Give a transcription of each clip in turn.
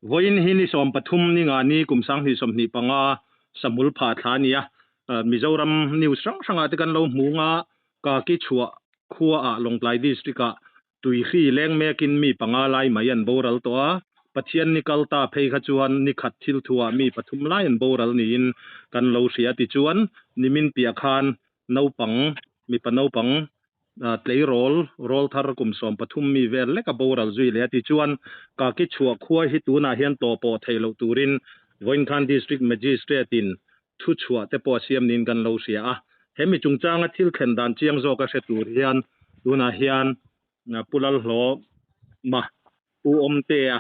voin hi ni som pathum ni nga ni kumsang hi som ni panga samul pha thania Mizoram news sang te kan lo munga ka ki chua khuwa a longlai district a tui khi leng mekin mi panga lai mayan boral to a pathian ni kalta phei kha chuan ni khat thil thua mi pathum lai an boral ni in kan lo ria ti chuan nimin pia khan no pang mi pa no pang tlei rol thar kum som pathum mi vel le ka boral zui le ti chuan ka ki chua khuwa hi tu na hian to po theilo turin Voin Khan district magistrate in thu chua te po siam nin kan lo ria a hemi chungchanga thil khen dan chiang zo ka se tur hian tuna hian pulal hlo ma pu omte a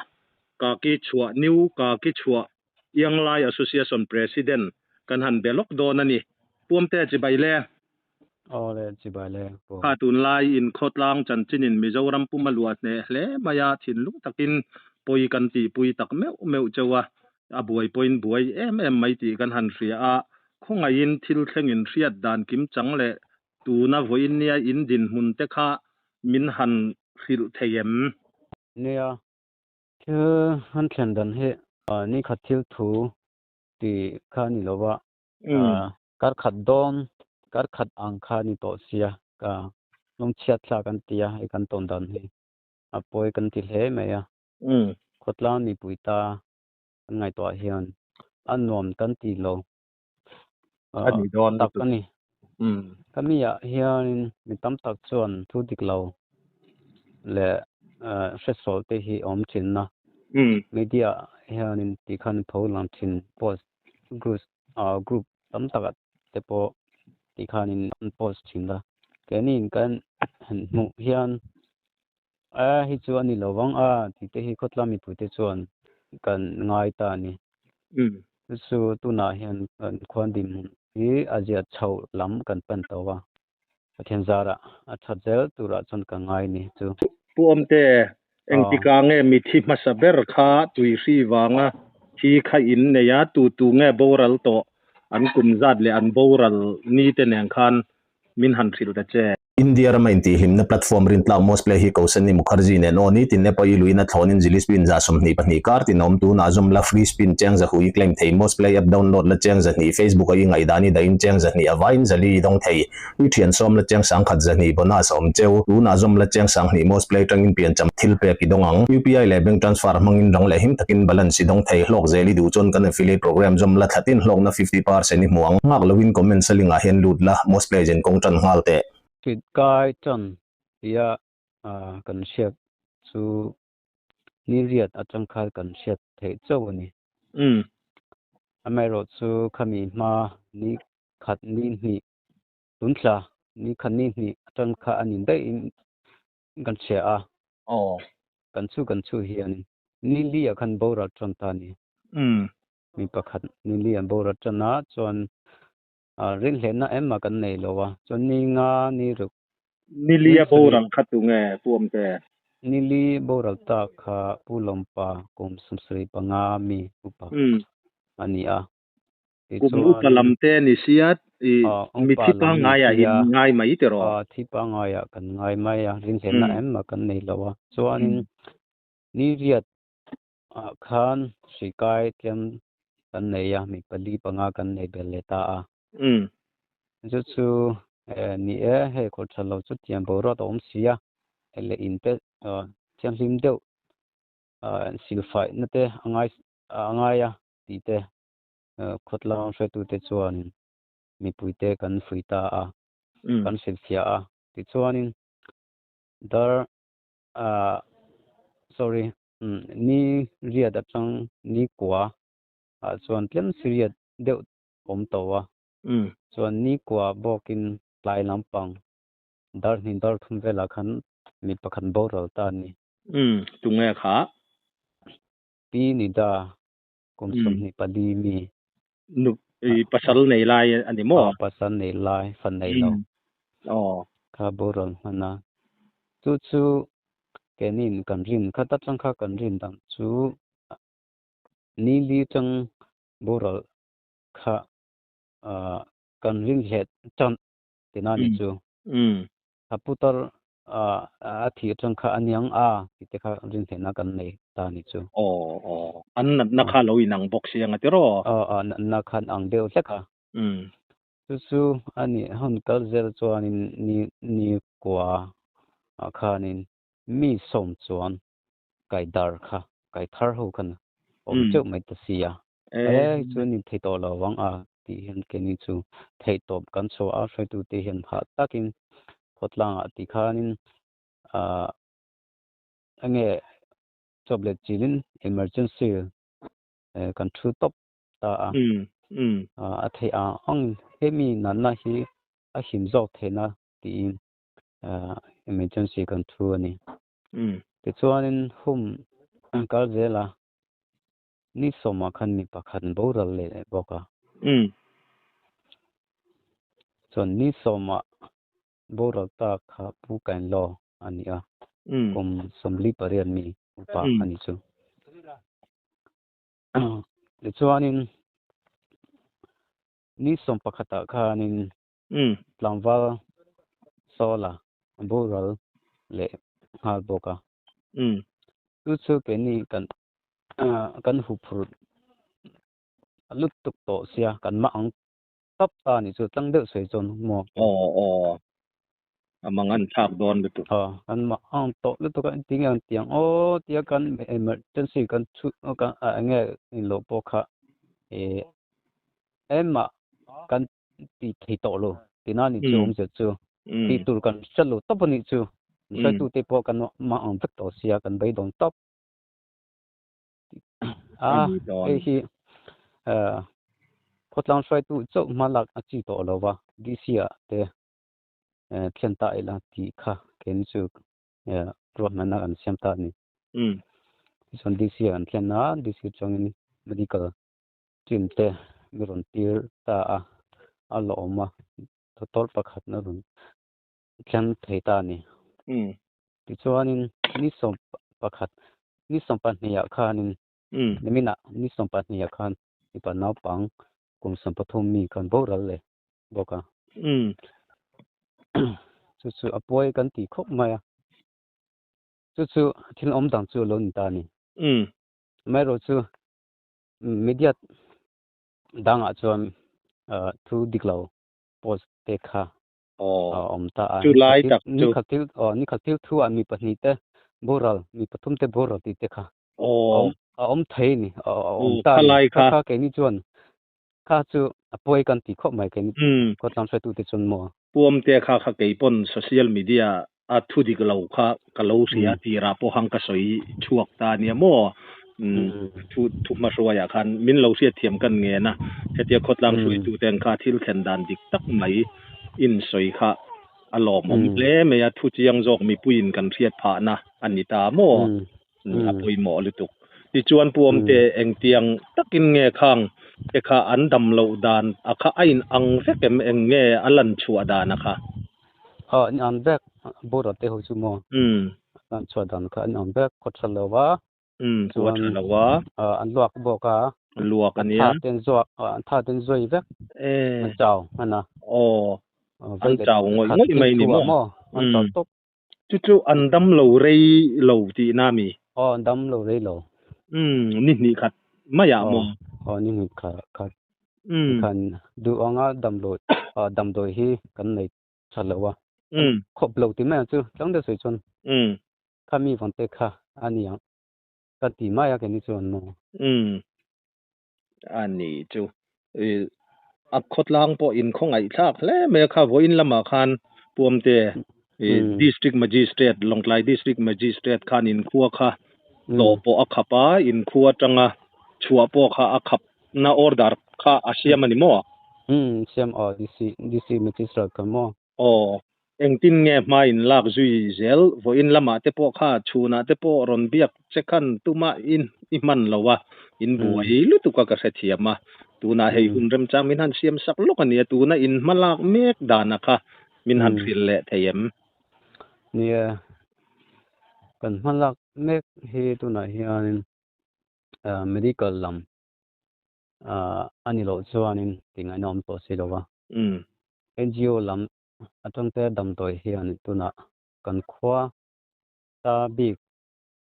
ka ki chua new ka ki chua Young Lai Association president kan han belok don ani puamte chi baile le chi baile ha tun lai in khotlang chanchin in Mizoram pumaluat ne hle maya thin lu takin poi kan ti pui tak meu chawa abuai point buai em mai ti kan han ria a khongain thil thlengin riat dan kim changle tuna voin nia in din mun te kha min han khil theyem nia ke han thlen dan he ni khathil thu ti kha ni lowa kar khat don kar khat ang kha ni to sia ka long chiat thla kan tia e kan ton dan he apoi kan ti hle me ya khotlang ni puita ngai to hian anom kan ti lo ani don tak ani kamia hian mi tam tak chuan thu dik lo le resol te hi om chin na media hian in ti khan tholang chin post group tam tak te po ti khan in post chin la kenin kan mu hian hi chu ani lowang ti te hi khotlami pu te chuan kan ngai ta ni su tuna hian kan khwan dim hi azia chau lam kan pan tawa pathian zara achazel tura chon ka ngai ni chu puamte engtika nge mi thi masaber kha tui ri wanga thi kha in ne ya tu nge boral to an kumzat le an boral ni te neng khan min han thil ta che India ramainti himna platform rin tla mosplay hi kausan ni Mukherjee ne no ni tin ne pai luina thlonin zilis pin za somni pani kar tin nom tu na zum la free spin chang za hui claim thei mosplay app download la chang za ni Facebook ai ngai dani da in chang za ni avain zali dong thei ni thian som la chang sang khat za ni bona som cheu tu na zum la chang sang ni mosplay tangin pian cham thil pe ki dongang UPI le bank transfer mangin dong le him takin balance si dong thei hlok zeli du chon kan affiliate program zum la thatin hlok na 50% ni muang ngak lowin comment salinga hen lut la mosplay jen kong tan halte kit kai chon ya kan shet chu ni riat atang khal kan shet thei chawani amero chu khami ma ni khat ni ni tunthla ni khani ni atang kha ani dai in kan che a kan chu hian ni li a khan bora chon ta ni mi pakhat ni li an bora chana chon rin hlenna emma kan nei lowa chon ni nga ni ru nilia boram khatu nge puamte nili boral ta kha pulompa kom sumsri panga mi upa ani a kum upalamte ni siat mi thipa ngaya hin ngai mai te ro thipa ngaya kan ngai mai ya rin hlenna emma kan nei lowa chuanin ni riat khan sikai tlem kan nei ya mi pali panga kan nei beleta a chu ni he ko thalo chu tiam boro to om sia ele inte tiam lim deu silfai nate angaya ti te khotlang fe tu te chuan mi puite kan fuita a kan silfia a ti chuanin dar sorry ni riat atang ni kwa chuan tlem siriat deu om towa chuan ni kwa bokin lai lampang dar thum vela khan mi pakhan boral ta ni tunge kha pi ni da komsom ni pali mi nu pasal nei lai ani mo pasal nei lai fan nei lo kha boral hana chu kenin kan rin khata chang kha kan rin dang chu ni li chang boral kha kan ring het chan tinani chu aputar thi chang kha anyang ti te kha rin thena kan nei ta ni chu an na kha lo inang box yang ati ro na khan ang deu tleka chu ani hon kal zel chuanin ni kwa khanin mi som chuan kai dar kha kai thar ho khan cheu mai ta sia chu ni thei to lo wang ti hen ke ni chu thei top kan so sai tu te hen pha takin khotlang ti khanin ange tablet chilin emergency kan thu top ta a thei ong hemi nanna hi a him zok thena ti emergency kan thu ani ti chuanin hum kal zela ni soma khan ni pakhat boral le boka chon ni soma boral ta kha pu kan lo ani kum somli parian mi upa ani chu le chuanin ni som pakhata khanin tlamwal sola boral le hal boka chu pe ni kan hu phur lut tuk to sia kan ma ang tap ta ni chu tlang de sei chon mo amangan thak don betu kan ma ang to lut to kan tiang tia kan emergency kan chu kan ange in lo pokha emma kan ti thei to lo tina ni chu om chu ti tur kan chalo top ni chu sai tu te po kan ma ang tak to sia kan bai don top hi khotlang sai tu chok malak achi to lo wa disia te thian ta ila ti kha ken chu pro mana an siam ta ni son disia an thian na disia chong ni medical team te volunteer ta a lo ma tol pakhat na run thian thei ta ni ti chuanin ni som pakhat ni som pa hnia khanin nemina ni som pa hnia khan ipa naw pang kum sam pathum mi kan boral le boka chu apoi kan ti khop maya chu thil om dang chu lo ni ta ni mai ro chu media dang a chuan thu diklo post te kha om ta July tak ni khatil thu mi pahni te boral mi pathum te boral ti te kha om thei ni om ta kha ke ni chuan kha chu apoi kan ti khop mai ke ni ko tlam sai tu te chun mo puam te kha ke pon social media a thu diklo kha kalo sia ti ra po hang ka soi chuak ta ni mo thu ma ruwa ya khan min lo sia thiam kan nge na hetia khotlang sui tu teng kha thil khen dan dik tak mai in soi kha alom om ple me ya thu chiang jok mi puin kan riat pha na anita mo apoi mo lutuk ti chuan puam te eng tiang takin nge khang te kha an dam lo dan akha ain ang vekem eng nge alan chua da na kha ni an bek bora te ho chu mo an chua dan kha an bek khot chalawa chuan chalawa an luak boka luak ania tha ten zoi vek an chau ana an chau ngoi mai ni mo an chau tok chu an dam lo rei lo ti na mi an dam lo rei lo ni khat ma ya mo ni khat kan du anga dam do hi kan nei chalawa khop lo ti ma chu tlang de sei chon khami von te kha ani yang ka ti ma ya ke ni chuan mo ani chu a khotlang po in khongai thak hle me kha voin lama khan puamte district magistrate longlai district magistrate khan in khuwa kha lo po a khapa in khuwa tanga chua po kha a khap na order kha asiam ani mo siam dc magistrate kan mo engtin nge ma in lak zui zel voin lama te po kha chuna te po ron biak chekhan tuma in iman lawa in buai lutuka ka sethiama tuna hei hunrem chang min han siam sak lok ania tuna in malak mek dana kha min han ril le theyem nia kan malak mek he tuna hianin medical lam ani lo chuanin tinga nom to silowa NGO lam atangte dam toy hian tuna กันขวาตาบิก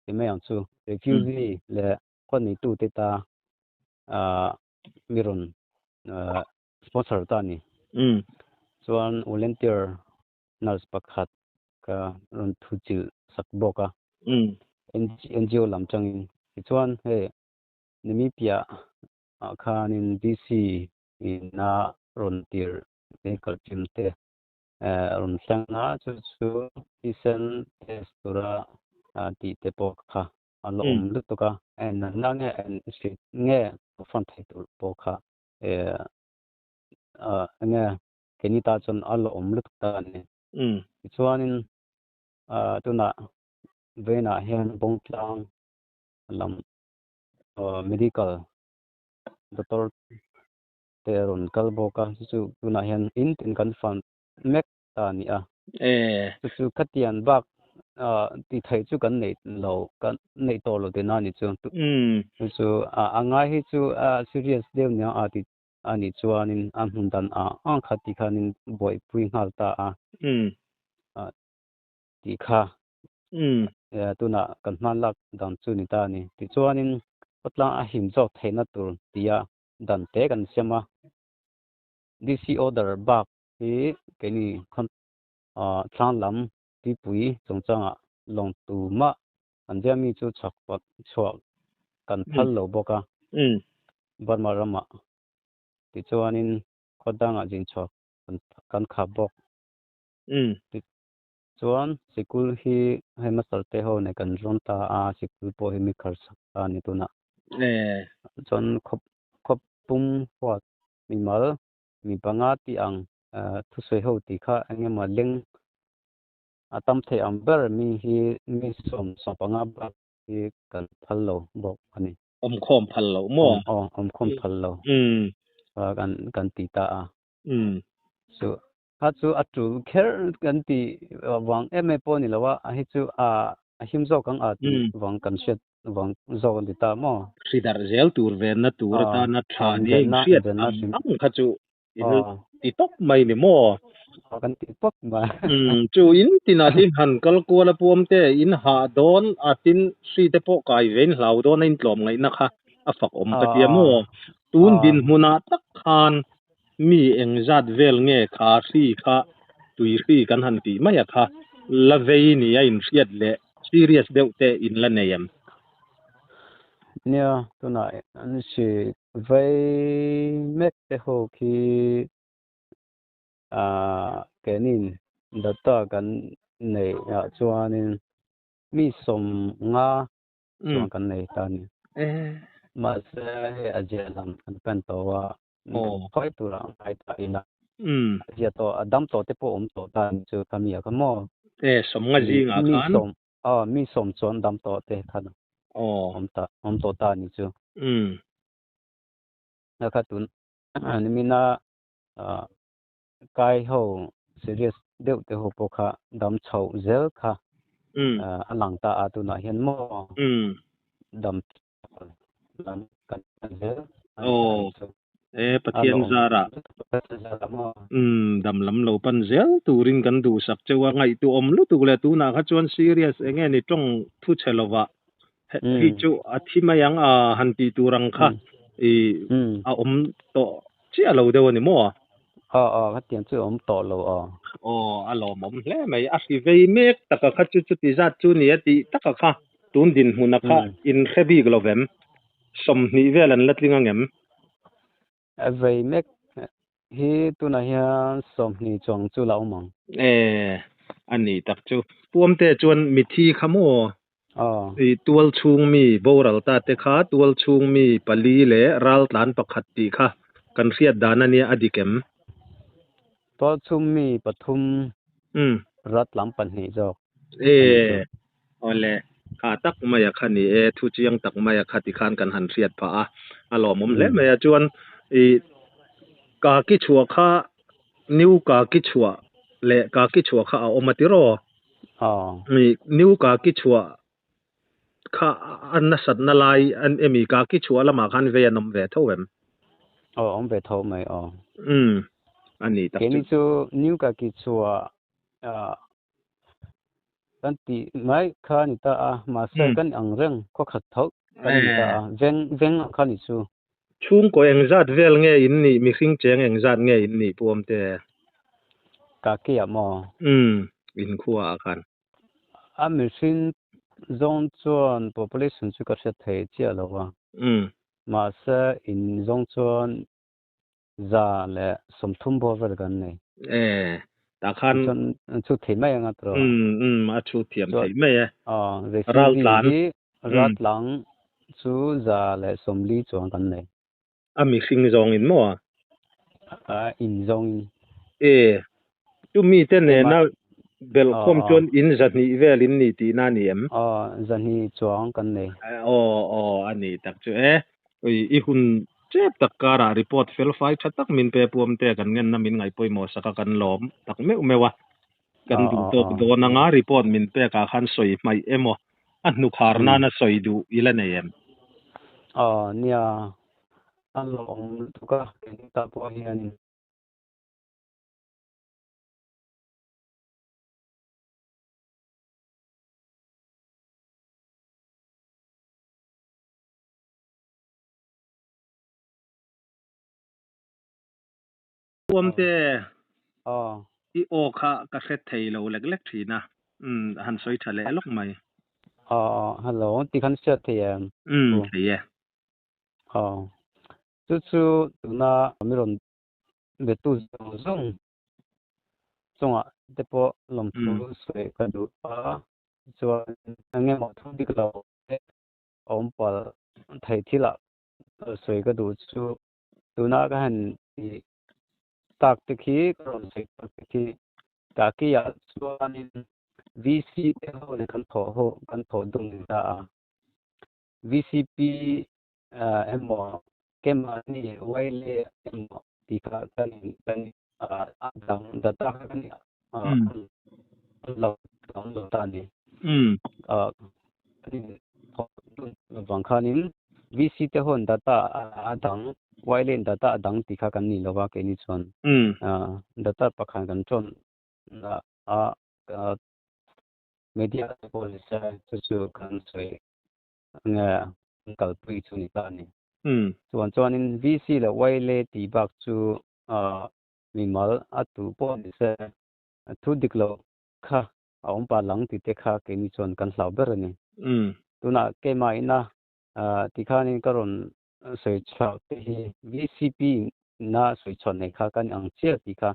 ที่ไม่อย่างสู้ refugee และคนนี้ตู้ติตามีรอนsponsor ตานี่ส่วน volunteer nurse ปักขัดก็รอนทุจิลสักบอกNGO ลำจังส่วนเฮนิมิเปียคานิน DC อินารอนตีร์เนกัลจิมเตรอนสังนาจุที่เซนเทสตุระที่เตปอกค่ะอันลมลุตุกะนั่งเงี้ยสิเงี้ยฟันไทตุปอกค่ะเงี้ยแค่นี้ตาจนอันลมลุตุกะเนี่ยส่วนนึงตัวน่ะเวน่ะเห็นบงพลังลำmedical doctor เตรอนกัลบอกว่าจู่ตัวน่ะเห็นอินทินกันฟันเมกตานี่จู่ขัดยันบักที่ไทยจู่กันในกันในตัวเราเดน่านี่จู่จู่ง่ายให้จู่serious เดี๋ยวเนี่ยที่อันนี้จู่อันนี้หุ่นดันขัดที่คันบ่อยพูดหัลตาที่ข้าตัวน่ะกันมันลักดันจู่นี่ตานี่ที่จู่อันนี้ปัตลังหิมจอกเทนัตุรที่ดันเตกันเสียมา DC order บักที่แค่นี้คนทางลำที่ปุยจงจังลงตัวมาอันเดียมีจู่ชักปัดชัวกันพัลโลบอกบัดมารามาที่จู่อันนี้คนดังจินชักกันขับบอกที่จู่อันสิคุลฮีให้มาสัลเตโฮในกันรอนตาสิคุลโปให้มีคัลสักนี่ตัวน่ะจนคบปุ่มหัวมีมามีปังอาที่ทุสวยหูที่ข้าอันนี้มาเลี้ยงตั้มเทอัมเบอร์มีสมปังอาบักที่กันพัลโลบอกอันนี้คอมพัลโลมั่วคอมพัลโลกันตีตาso ถ้าจู่จูแค่กันตีวางไม่พอนี่แล้วว่าให้จู่หิมโซกังที่วางกันเช็ดวางโซกันตีตามั่วสิดาร์เซลตูร์เวนนัตูร์ตานัทานเองเชียดข้าจู่ติดตกไม่เนี่ยมั่วกันติดตกมาจู่อินตินาที่หันกัลกัวละพวมเตอินหาโดนตินสีเตปกายเวนเหล่าโดนอินกลอมไงนะคะฝักกะเทียมั่วตูนดินมุนาตักคานมีเองจัดเวลเงขาสีขาตุยสีกันหันตีไม่ค่ะละเวนี่อินเชียดเละ serious เดวเตอินละเนียมเนี่ยตัวไหนอันนี้เวเมกเตโฮคีแกนินดัตตากันในจวนนี้มีสมงาจวนกันในตอนนี้มาเสียอาเจลัมเป็นตัวค่อยตัวไปตายนะเจ้าตัวดำตัวเตปอมตัวตานจูทำอย่างก็มั่วสมงาจีงอ่ะคันมีสมจวนดำตัวเตคันอมตัวตานี่จูแล้วก็ตุนอันนี้มีน่ากายเขา serious เดี๋ยวเตหัวปกค่ะดำเฉาเจอค่ะหลังตาตุนเห็นมั่วดำกันเจอปะเทียนซาระดำลำโลปันเซลตูรินกันดูสักเจว่าไงตัวอมลุตุเลตูนาขจวน serious เงี้ยนี่ต้องทุเชลวะที่จูที่มายังหันตีตูรังค่ะอมโตเจ้าเราเดี๋ยวนี้มั่วเขาเตรียมชื่ออมโตเราอารมณ์แล้วไม่อาศัยเวเมกตะกะขจุดที่จัดจูนี่ตีตะกะค่ะตุนดินหุนค่ะอินเขบีกลเวมสมนิเวลันลัดลิงเงมเวเมกฮีตัวน่ะเฮียสมนิจงจูเหล่ามังอันนี้ตักจูพวมเตจวนมิทีขโมตัวชุงมีโบราลตาเตค่ะตัวชุงมีปลีเลรัลตันปขัดตีค่ะกันเสียดานันเนี่ยอดีเกมตัวชุงมีปทุมรัฐลำปันหิจอกเอาเลยขาตักมาอยากขันนี่ทุจียังตักมาอยากขัดที่ขานกันหันเสียดผาอารมณ์เล่ไม่จวนกากิชัวค่ะนิ้วกากิชัวเละกากิชัวค่ะเอามาติโรมีนิ้วกากิชัวค่ะอันนั้นสัตว์นลายอันมีกากิชัวละมาคันเวียนมเวทเท่าเวมอมเวทเท่าไหมอันนี้ตักจูนิ้วกากิชัว กันติไม้คานี่ตามาเซกันอังเร่งก็ขัดทกกันตาเวงคานิซูchung ko engzat vel nge in ni mi khing cheng engzat nge in ni pom te ka kia mo in khuwa khan a machine zone chuan population chu ka se thei chia lowa ma se in zone chuan za le somthum bo ver gan nei ta khan chu thei mai anga tro ma chu thiam thei mai rat lang chu za le somli chuan kan nei a mi khing zong in mo in zong tu mi te ne na bel khom chon in zani vel in ni ti na ni em zani chuang kan nei ani tak chu i hun chep takara report fel fai thatak min pe puam te kan ngen na min ngai poimo saka kan lom tak mewa kan du tok do na nga report min pe ka khan soi mai emo anu kharna na soi du ila nei em nia alom tuka ta po hian puam te i o kha ka set thei lo lek thina han soi thale lok mai hello ti kan set thei thei chu na miron be tu zong zonga depo lom thu soi ka du chuan ange mo thu dik lo om pal thei thila soi ka du chu tuna ka han tak te khi ron sei ki ka ki ya chuan in VC te ho le kan tho dung da VCP emo kema ni waile emo tika kan adang data kan lo ta ni bangkhanin VC te hon data adang waile data adang tika kan ni lowa ke ni chon data pakhan kan chon media policy chu kan sei nga kalpui chu ni ta ni chuan in VC la waile ti bak chu mimal atu po ni se thu diklo kha aum pa lang ti te kha ke ni chon kan hlau ber ni tuna ke mai na ti kha ni karon sei chau te hi VCP na sei chon nei kha kan ang che ti kha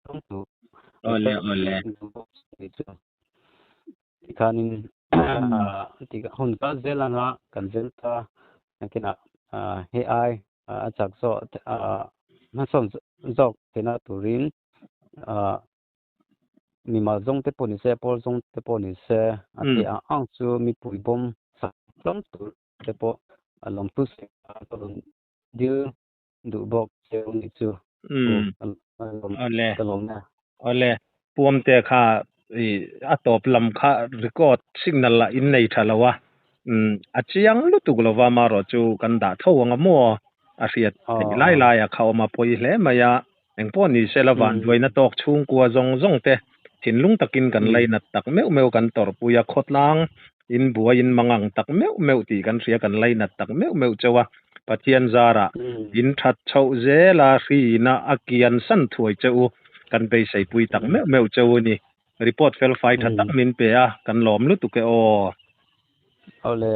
song tu ole ti kha ni ti hon ka zelanga kan zelta kina AI achak so na son zok tena turin mi ma zong te poni se pol zong te poni se ati ang chu mi pui bom sa lom tu te po alom tu se alom dil du bok se ni chu ole puam te kha atop lam kha record signal la in nei thalawa achiang lu tuglova maro chu kan da thowanga mo a riat lai a khawma poi hle maya engpo ni selawan doina tok chung kwa zong te thinlung takin kan leina tak meu kan tor puya khotlang in buai in mangang tak meu ti kan ria kan leina tak meu chawa pathian zara in that chau zela ri na akian san thuai chau kan be sei pui tak meu chau ni report fel fai thatak min pe a kan lom lu tu ke ole